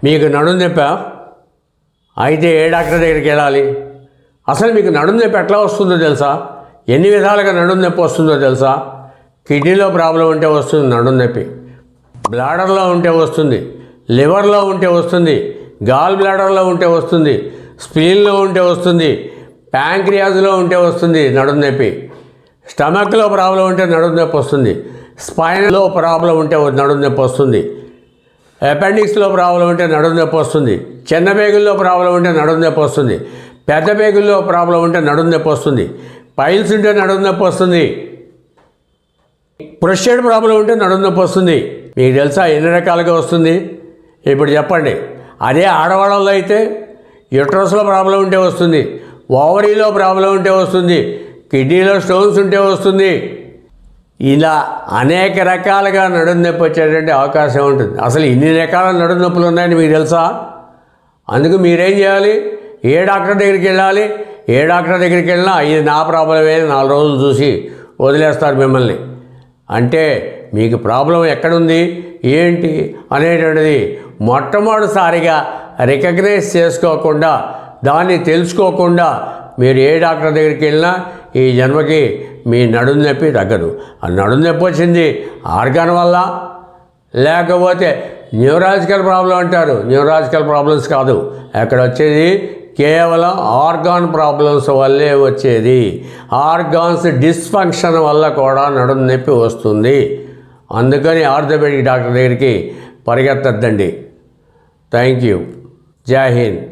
మీకు నడుము నొప్పా? అయితే ఏ డాక్టర్ దగ్గరికి వెళ్ళాలి? అసలు మీకు నడుము నొప్పి ఎట్లా వస్తుందో తెలుసా? ఎన్ని విధాలుగా నడుము నొప్పి వస్తుందో తెలుసా? కిడ్నీలో ప్రాబ్లం ఉంటే వస్తుంది నడుము నొప్పి, బ్లాడర్లో ఉంటే వస్తుంది, లివర్లో ఉంటే వస్తుంది, గాల్ బ్లాడర్లో ఉంటే వస్తుంది, స్ప్లీన్లో ఉంటే వస్తుంది, ప్యాంక్రియాస్లో ఉంటే వస్తుంది నడుము నొప్పి, స్టమక్లో ప్రాబ్లం ఉంటే నడుము నొప్పి వస్తుంది, స్పైన్లో ప్రాబ్లం ఉంటే నడుము నొప్పి వస్తుంది, అపెండిక్స్లో ప్రాబ్లం ఉంటే నడుము నొప్పి వస్తుంది, చిన్న పేగుల్లో ప్రాబ్లం ఉంటే నడుము నొప్పి వస్తుంది, పెద్ద పేగుల్లో ప్రాబ్లం ఉంటే నడుము నొప్పి వస్తుంది, పైల్స్ ఉంటే నడుము నొప్పి వస్తుంది, ప్రొస్టేట్ ప్రాబ్లం ఉంటే నడుము నొప్పి వస్తుంది. మీకు తెలుసా ఎన్ని రకాలుగా వస్తుంది? ఇప్పుడు చెప్పండి. అదే ఆడవాళ్ళలో అయితే యూట్రస్లో ప్రాబ్లం ఉంటే వస్తుంది, ఓవరీలో ప్రాబ్లం ఉంటే వస్తుంది, కిడ్నీలో స్టోన్స్ ఉంటే వస్తుంది. ఇలా అనేక రకాలుగా నడుము నొప్పి వచ్చేటువంటి అవకాశం ఉంటుంది. అసలు ఇన్ని రకాల నడుము నొప్పులు ఉన్నాయని మీకు తెలుసా? అందుకు మీరేం చేయాలి? ఏ డాక్టర్ దగ్గరికి వెళ్ళాలి? ఏ డాక్టర్ దగ్గరికి వెళ్ళినా ఇది నా ప్రాబ్లమే 4 రోజులు చూసి వదిలేస్తారు మిమ్మల్ని. అంటే మీకు ప్రాబ్లం ఎక్కడుంది ఏంటి అనేటువంటిది మొట్టమొదటిసారిగా రికగ్నైజ్ చేసుకోకుండా, దాన్ని తెలుసుకోకుండా మీరు ఏ డాక్టర్ దగ్గరికి వెళ్ళినా ఈ జన్మకి మీ నడుము నొప్పి తగ్గదు. ఆ నడుము నొప్పి వచ్చింది ఆర్గాన్ వల్ల, లేకపోతే న్యూరాలజికల్ ప్రాబ్లం అంటారు. న్యూరాలజికల్ ప్రాబ్లమ్స్ కాదు, అక్కడ వచ్చేది కేవలం ఆర్గాన్ ప్రాబ్లమ్స్ వల్లే వచ్చేది. ఆర్గాన్స్ డిస్ఫంక్షన్ వల్ల కూడా నడుము నొప్పి వస్తుంది. అందుకని ఆర్థోపెడిక్ డాక్టర్ దగ్గరికి పరిగెత్తద్దండి. Thank you. జై హింద్.